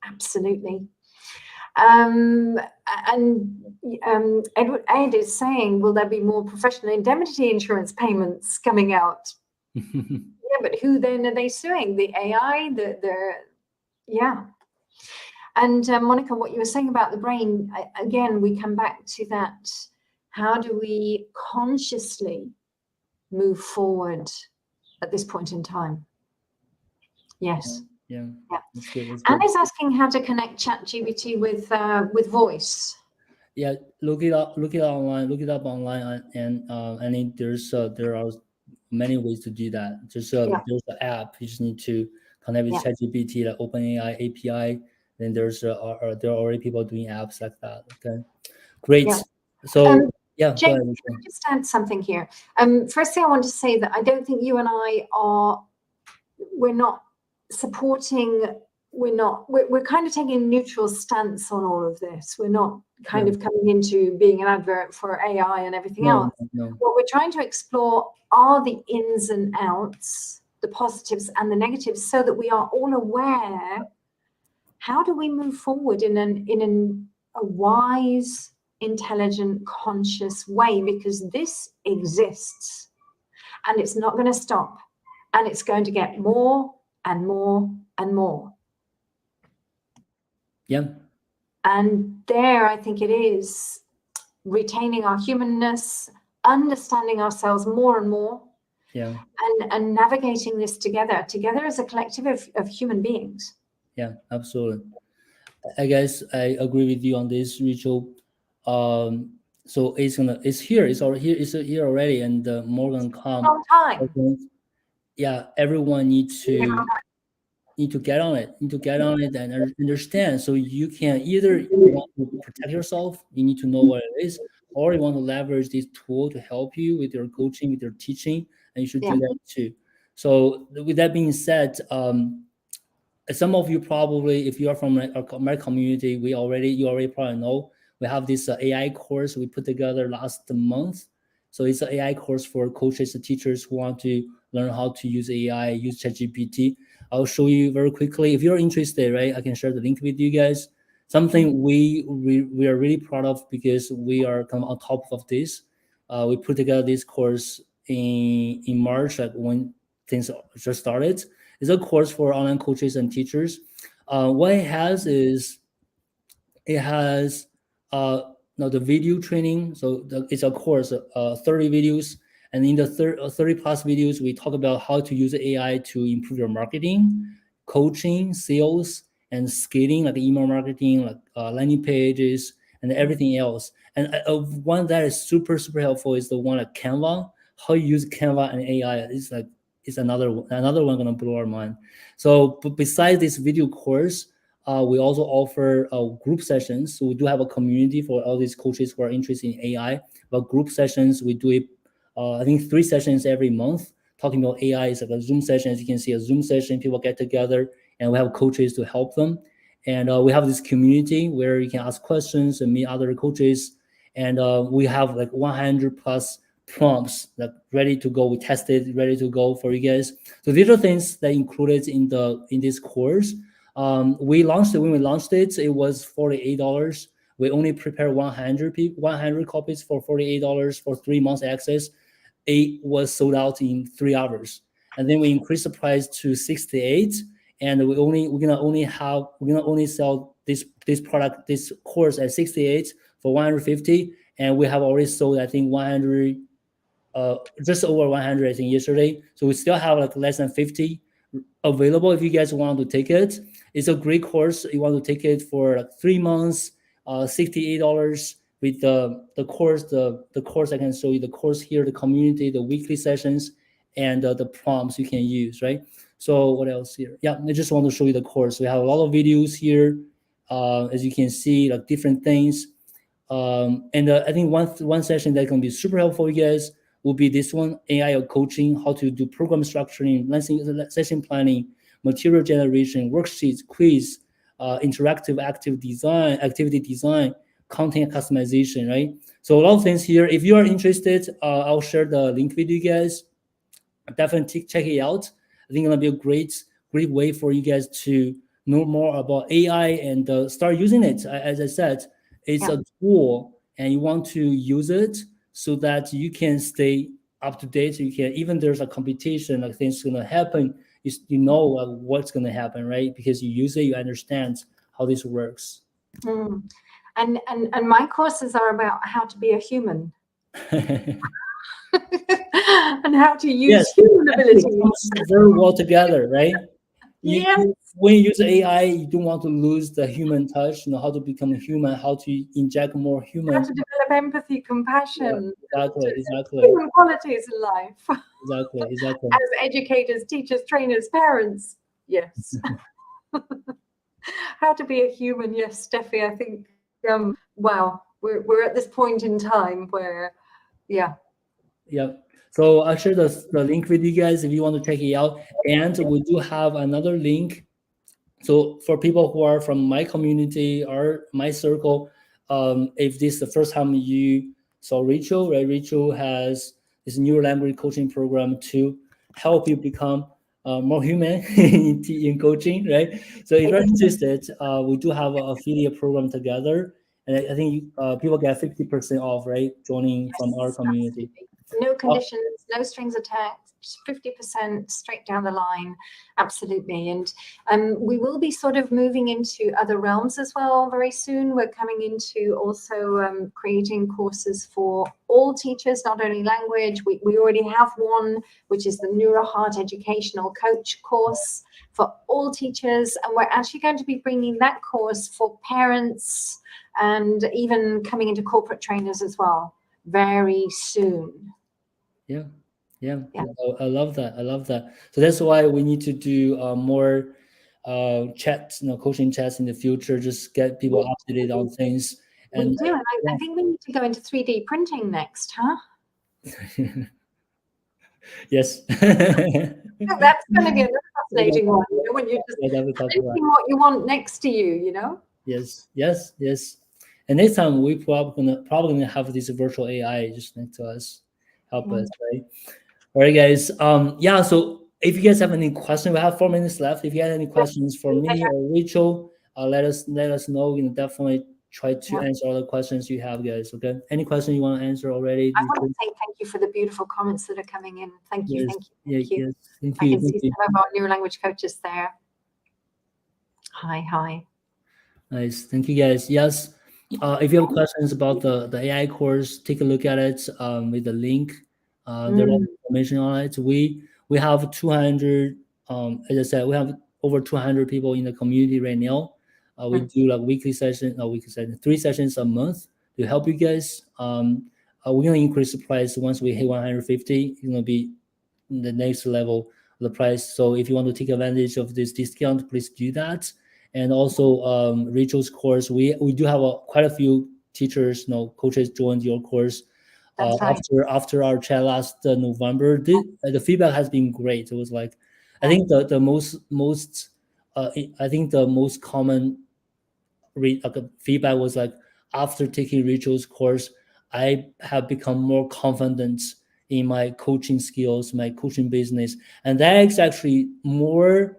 Absolutely. And Edward Ed is saying, will there be more professional indemnity insurance payments coming out? Yeah, but who then are they suing? The AI? Yeah. And Monica, what you were saying about the brain, again, we come back to that. How do we consciously move forward at this point in time? Yes. Yeah. That's good. Anne is asking how to connect ChatGPT with voice. Yeah, look it up online, and I think there are many ways to do that. Just there's an app. You just need to connect with ChatGPT, like OpenAI API. Then there are already people doing apps like that. Okay, great. So Jane, can I just add something here? Firstly, I want to say that I don't think you and I we're not supporting. We're kind of taking a neutral stance on all of this. We're not kind of coming into being an advert for AI and everything else. No. What we're trying to explore are the ins and outs, the positives and the negatives, so that we are all aware. How do we move forward in a wise, intelligent, conscious way? Because this exists, and it's not going to stop, and it's going to get more and more and more. Yeah. And there, I think it is retaining our humanness, understanding ourselves more and more, Yeah. and navigating this together as a collective of human beings. Yeah, absolutely. I guess I agree with you on this, Rachel. So it's here, it's here already, and more gonna come. Long time. Okay. Yeah, everyone Yeah. need to get on it, and understand. So you can either you want to protect yourself, you need to know what it is, or you want to leverage this tool to help you with your coaching, with your teaching, and you should Yeah. do that too. So with that being said, some of you probably, if you are from my community, you already probably know we have this AI course we put together last month. So it's an AI course for coaches and teachers who want to learn how to use AI, use ChatGPT. I'll show you very quickly. If you're interested, right, I can share the link with you guys. Something we are really proud of because we are kind of on top of this. We put together this course in March, like when things just started. It's a course for online coaches and teachers. What it has is it has now the video training. So it's a course, 30 videos, and in the 30 plus videos, we talk about how to use AI to improve your marketing, coaching, sales, and scaling, like email marketing, like landing pages, and everything else. And one that is super helpful is the one like Canva. How you use Canva and AI is like is another one gonna blow our mind. So, but besides this video course, we also offer group sessions. So we do have a community for all these coaches who are interested in AI. But group sessions, we do it, I think 3 sessions every month. Talking about AI is like a Zoom session. As you can see, a Zoom session, people get together and we have coaches to help them. And we have this community where you can ask questions and meet other coaches. And we have like 100 plus prompts that ready to go. We tested, ready to go for you guys. So these are things that included in this course. We launched it when we launched it. It was $48. We only prepare 100 copies for $48 for 3 months access. It was sold out in 3 hours, and then we increased the price to 68. And we're gonna only sell this product, this course at 68 for 150, and we have already sold I think 100, just over 100 I think yesterday. So we still have like less than 50 available if you guys want to take it. It's a great course. You want to take it for like 3 months, $68 with the course I can show you, the course here, the community, the weekly sessions, and the prompts you can use, right? So what else here? Yeah, I just want to show you the course. We have a lot of videos here, as you can see, like different things. And I think one session that can be super helpful for you guys will be this one: AI coaching, how to do program structuring, session planning, material generation, worksheets, quiz, interactive activity design, content customization, right? So a lot of things here. If you are interested, I'll share the link with you guys. Definitely check it out. I think it'll be a great way for you guys to know more about AI and start using it. As I said, it's a tool, and you want to use it so that you can stay up to date. So you can, even there's a competition, like things gonna happen, you know what's gonna happen, right? Because you use it, you understand how this works. Mm. And my courses are about how to be a human. And how to use human abilities. Very well together, right? Yes. When you use AI, you don't want to lose the human touch. You know how to become a human, how to inject more human. How to develop empathy, compassion, Exactly. human qualities in life. Exactly. As educators, teachers, trainers, parents. Yes. How to be a human. Yes, Steffi, I think, wow, we're at this point in time where, yeah. So I'll share the link with you guys if you want to check it out. And we do have another link. So for people who are from my community or my circle, if this is the first time you saw Rachel, right? Rachel has this new language coaching program to help you become more human in coaching, right? So if you're interested, we do have an affiliate program together, and I think people get 50% off, right? Joining from our community. Absolutely. No conditions, no strings attached. 50% straight down the line. Absolutely. And we will be sort of moving into other realms as well very soon. We're coming into also creating courses for all teachers, not only language. We already have one, which is the NeuroHeart Educational Coach course for all teachers. And we're actually going to be bringing that course for parents and even coming into corporate trainers as well very soon. Yeah. I love that. I love that. So that's why we need to do more chats, coaching chats in the future. Just get people updated on things. And we do. And I think we need to go into 3D printing next, huh? Yes. That's going to be another fascinating one, when you're just printing what you want next to you, Yes. And next time we probably gonna have this virtual AI just next to us, help us, right? All right, guys. Yeah. So if you guys have any questions, we have 4 minutes left. If you have any questions for me or Rachel, let us know. Definitely try to answer all the questions you have, guys. Okay. Any question you want to answer already? I want to say thank you for the beautiful comments that are coming in. Thank you. Yes. Thank you. Yes. Thank I you. can see some of our new language coaches there. Hi. Nice. Thank you, guys. Yes. If you have questions about the AI course, take a look at it with the link. There's information on it. We have 200. As I said, we have over 200 people in the community right now. We do like weekly 3 sessions a month to help you guys. We're gonna increase the price once we hit 150. It's gonna be the next level of the price. So if you want to take advantage of this discount, please do that. And also Rachel's course, we do have quite a few teachers, coaches joined your course. After our chat last November, the feedback has been great. It was like, I think the most common feedback was like, after taking Rachel's course, I have become more confident in my coaching skills, my coaching business, and that is actually more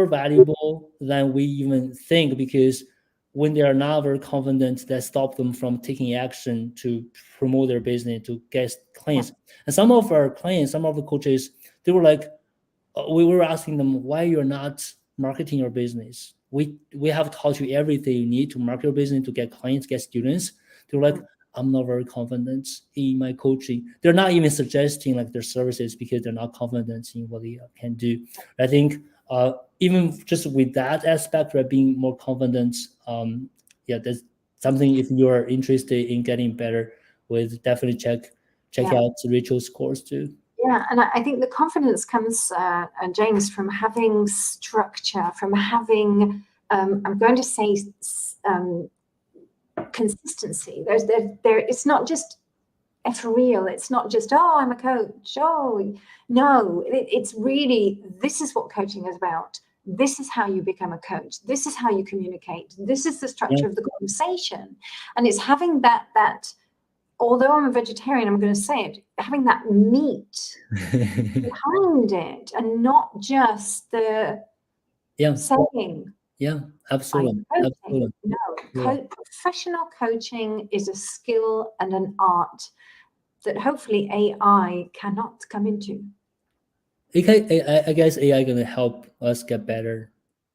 valuable than we even think, because when they are not very confident, that stop them from taking action to promote their business, to get clients. And some of our clients, some of the coaches, they were like, we were asking them, why you're not marketing your business? We have taught you everything you need to market your business, to get clients, get students. They're like, I'm not very confident in my coaching. They're not even suggesting like their services because they're not confident in what they can do. I think even just with that aspect, right, being more confident, that's something. If you're interested in getting better with, definitely check out Rachel's course too. Yeah, and I think the confidence comes, James, from having structure, from having, I'm going to say, consistency. It's not just ethereal. It's not just, oh, I'm a coach. Oh, no, it's really, this is what coaching is about. This is how you become a coach. This is how you communicate. This is the structure of the conversation. And it's having that, although I'm a vegetarian, I'm going to say it, having that meat behind it, and not just the saying. Yeah, absolutely. No, professional coaching is a skill and an art that hopefully AI cannot come into. I guess AI going to help us get better.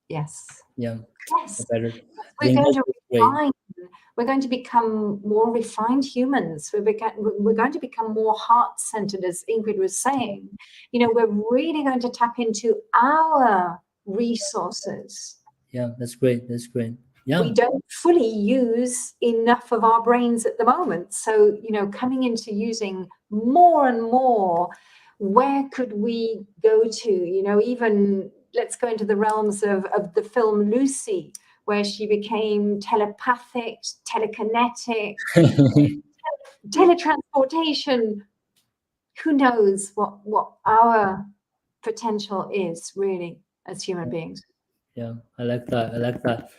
Yes. Yeah. Yes. Better. We're going to become more refined humans. We're going to become more heart-centered, as Ingrid was saying. We're really going to tap into our resources. Yeah, that's great. Yeah. We don't fully use enough of our brains at the moment. So, coming into using more and more, where could we go to? Even let's go into the realms of the film Lucy, where she became telepathic, telekinetic, teletransportation. Who knows what our potential is really as human beings. Yeah, I like that.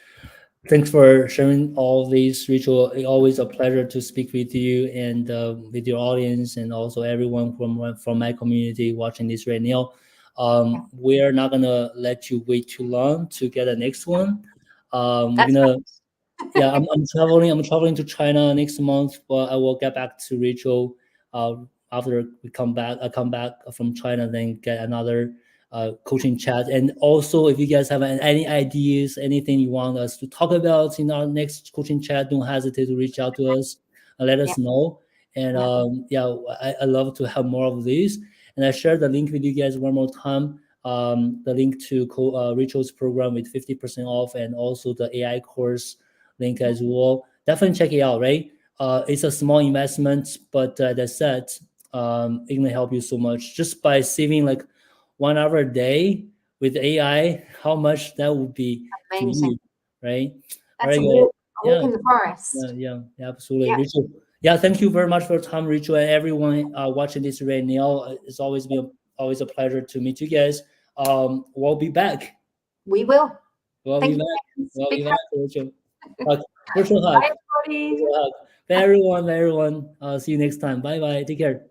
Thanks for sharing all these, Rachel. It's always a pleasure to speak with you and with your audience, and also everyone from my community watching this right now. We are not gonna let you wait too long to get the next one. I'm traveling to China next month, but I will get back to Rachel after we come back, I come back from China, then get another coaching chat. And also, if you guys have any ideas, anything you want us to talk about in our next coaching chat, don't hesitate to reach out to us and let us know. And I love to have more of these. And I share the link with you guys one more time. The link to Rachel's program with 50% off, and also the AI course link as well. Definitely check it out, right? It's a small investment, but that said, it can help you so much just by saving like 1 hour a day with AI. How much that would be to you, right? That's All right, guys. a walk in the forest. Yeah, absolutely. Rachel, thank you very much for your time, Rachel, and everyone watching this right now. It's always a pleasure to meet you guys. We'll be back. We will. We'll Thank be back. you. We'll be back, Rachel. Virtual hug. Bye, everybody. Virtual hug. Bye, everyone. See you next time. Bye. Take care.